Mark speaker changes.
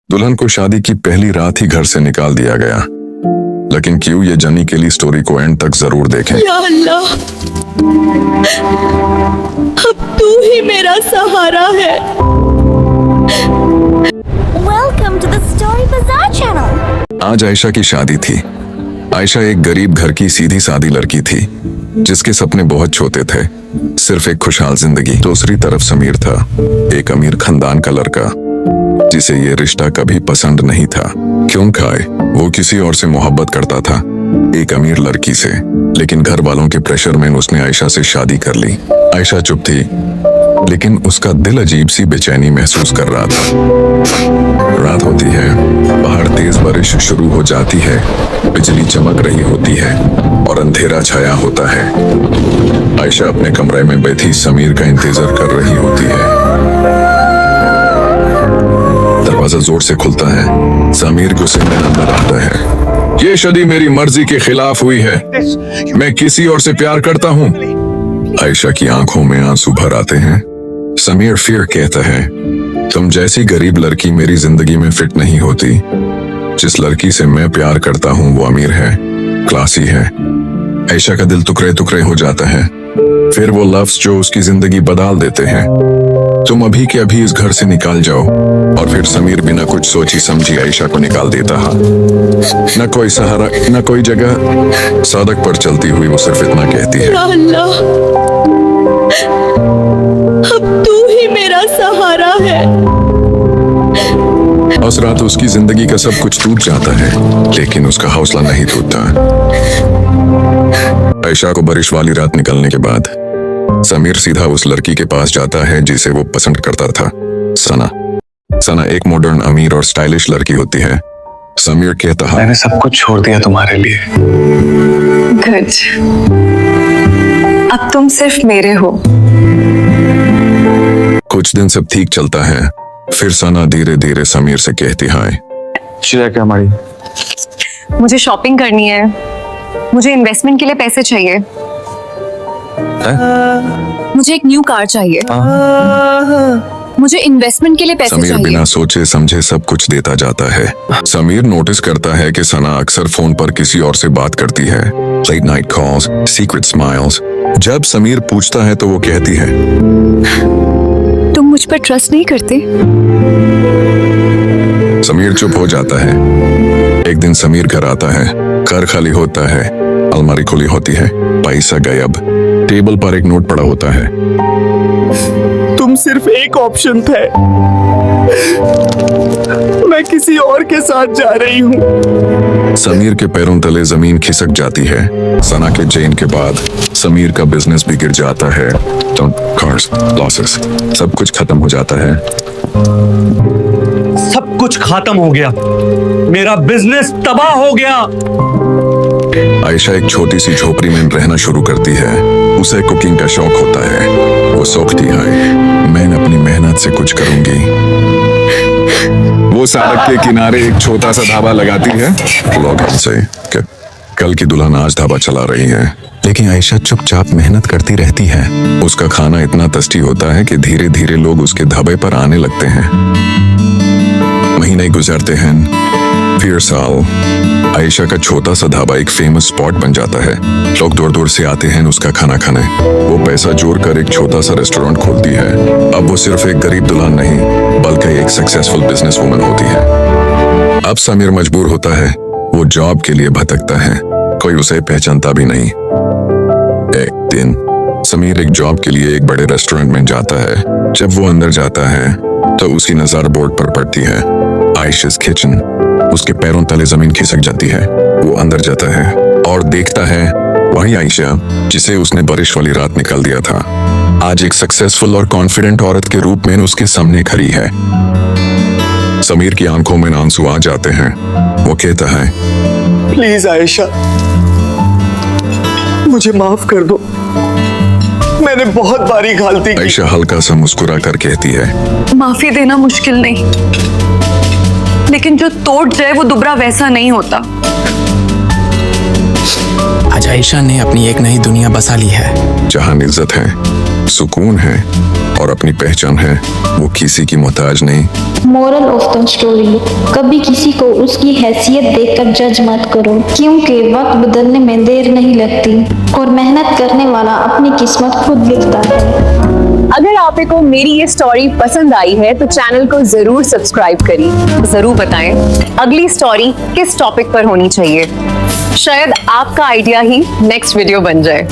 Speaker 1: दुल्हन को शादी की पहली रात ही घर से निकाल दिया गया। लेकिन क्यों, ये जनी के लिए स्टोरी को एंड तक जरूर देखें।
Speaker 2: या अल्लाह, अब तू ही मेरा सहारा है।
Speaker 3: Welcome to the Story Bazaar channel.
Speaker 1: आज आयशा की शादी थी। आयशा एक गरीब घर की सीधी सादी लड़की थी जिसके सपने बहुत छोटे थे, सिर्फ एक खुशहाल जिंदगी। दूसरी तरफ समीर था, एक अमीर खानदान का लड़का जिसे ये रिश्ता कभी पसंद नहीं था। क्यों खाए, वो किसी और से मोहब्बत करता था, एक अमीर लड़की से। लेकिन घर वालों के प्रेशर में उसने आयशा से शादी कर ली। आयशा चुप थी, लेकिन उसका दिल अजीब सी बेचैनी महसूस कर रहा था। रात होती है, बाहर तेज बारिश शुरू हो जाती है, बिजली चमक रही होती है और अंधेरा छाया होता है। आयशा अपने कमरे में बैठी समीर का इंतजार कर रही होती है। दरवाजा जोर से खुलता है। समीर गुस्से में अंदर आता है। ये शादी मेरी मर्जी के खिलाफ हुई है, मैं किसी और से प्यार करता हूँ। आयशा की आंखों में आंसू भर आते हैं। समीर फिर कहता है, तुम जैसी गरीब लड़की मेरी जिंदगी में फिट नहीं होती। जिस लड़की से मैं प्यार करता हूँ वो अमीर है, क्लासी है। आयशा का दिल टुकड़े टुकड़े हो जाता है। फिर वो लफ्ज जो उसकी जिंदगी बदल देते हैं, तुम अभी के अभी इस घर से निकाल जाओ। और फिर समीर बिना कुछ सोची समझी आयशा को निकाल देता है। न कोई सहारा, न कोई जगह। सड़क पर चलती हुई वो सिर्फ इतना कहती है,
Speaker 2: या अल्लाह, अब तू ही मेरा सहारा है।
Speaker 1: उस रात उसकी जिंदगी का सब कुछ टूट जाता है, लेकिन उसका हौसला नहीं टूटता। आयशा को बारिश वाली रात निकलने के बाद समीर सीधा उस लड़की के पास जाता है जिसे वो पसंद करता था, सना। सना एक मॉडर्न, अमीर और स्टाइलिश लड़की होती है। समीर कहता है,
Speaker 4: मैंने सब कुछ छोड़ दिया तुम्हारे लिए।
Speaker 5: गुड, अब तुम सिर्फ मेरे हो।
Speaker 1: कुछ दिन सब ठीक चलता है। फिर सना धीरे धीरे समीर से कहती है,
Speaker 4: क्या हमारी
Speaker 5: मुझे शॉपिंग करनी है, मुझे इन्वेस्टमेंट के लिए पैसे चाहिए, मुझे एक न्यू कार चाहिए, मुझे इन्वेस्टमेंट के लिए पैसे
Speaker 1: समीर
Speaker 5: चाहिए।
Speaker 1: बिना सोचे समझे सब कुछ देता जाता है। समीर नोटिस करता है कि सना अक्सर फोन पर किसी और से बात करती है। Late night calls, secret smiles. जब समीर पूछता है तो वो कहती है,
Speaker 5: तुम मुझ पर ट्रस्ट नहीं करते?
Speaker 1: समीर चुप हो जाता है। एक दिन समीर घर आता है, घर खाली होता है, अलमारी खुली होती है, पैसा गायब। टेबल पर एक नोट पड़ा होता है।
Speaker 6: तुम सिर्फ एक ऑप्शन थे, मैं किसी और के साथ जा रही हूँ।
Speaker 1: समीर के पैरों तले जमीन खिसक जाती है। सना के चेन के बाद समीर का बिजनेस भी गिर जाता है। कार्स, लॉसेस, सब कुछ खत्म हो जाता है।
Speaker 6: सब कुछ खत्म हो गया, मेरा बिजनेस तबाह हो गया।
Speaker 1: आयशा एक छोटी सी झोपड़ी में रहना शुरू करती है। उसे कुकिंग का शौक होता है। वो सोचती है, मैं अपनी मेहनत से कुछ करूंगी। वो सड़क के किनारे एक छोटा सा ढाबा लगाती है। लोग से कि कल की दुल्हन आज ढाबा चला रही है। लेकिन आयशा चुपचाप मेहनत करती रहती है। उसका खाना इतना टेस्टी होता है कि धीरे धीरे लोग उसके ढाबे पर आने लगते हैं। महीने गुजरते हैं, फिर साल। आयशा का छोटा सा ढाबा एक फेमस स्पॉट बन जाता है। लोग दूर दूर से आते हैं उसका खाना खाने। वो पैसा जोड़कर एक छोटा सा रेस्टोरेंट खोलती है। अब वो सिर्फ एक गरीब दुल्हन नहीं, बल्कि एक सक्सेसफुल बिजनेस वुमन होती है। अब समीर मजबूर होता है। वो जॉब के लिए भटकता है, कोई उसे पहचानता भी नहीं। एक दिन समीर एक जॉब के लिए एक बड़े रेस्टोरेंट में जाता है। जब वो अंदर जाता है तो उसकी नजर बोर्ड पर पड़ती है, आयशा's किचन। उसके पैरों तले जमीन खिसक जाती है। वो अंदर जाता है और देखता है वही आयशा जिसे उसने बारिश वाली रात निकाल दिया था, आज एक सक्सेसफुल और कॉन्फिडेंट औरत के रूप में उसके सामने खड़ी है। समीर की आंखों में आंसू आ जाते हैं। वो कहता है,
Speaker 6: प्लीज आयशा, मुझे माफ कर दो, मैंने बहुत बड़ी गलती की।
Speaker 1: आयशा हल्का सा मुस्कुरा कर कहती है,
Speaker 5: माफी देना मुश्किल नहीं, लेकिन जो तोड़ जाए वो दोबारा वैसा नहीं होता।
Speaker 7: आज आयशा ने अपनी एक नई दुनिया बसा ली है,
Speaker 1: जहां इज्जत है, सुकून है और अपनी पहचान है, वो किसी की मोहताज नहीं।
Speaker 7: मोरल ऑफ द स्टोरी, कभी किसी को उसकी हैसियत देखकर जज मत करो, क्योंकि वक्त बदलने में देर नहीं लगती और मेहनत करने वाला अपनी किस्मत खुद लिखता है।
Speaker 8: अगर आप को मेरी ये स्टोरी पसंद आई है तो चैनल को जरूर सब्सक्राइब करिए।
Speaker 5: जरूर बताएं
Speaker 8: अगली स्टोरी किस टॉपिक पर होनी चाहिए, शायद आपका आइडिया ही नेक्स्ट वीडियो बन जाए।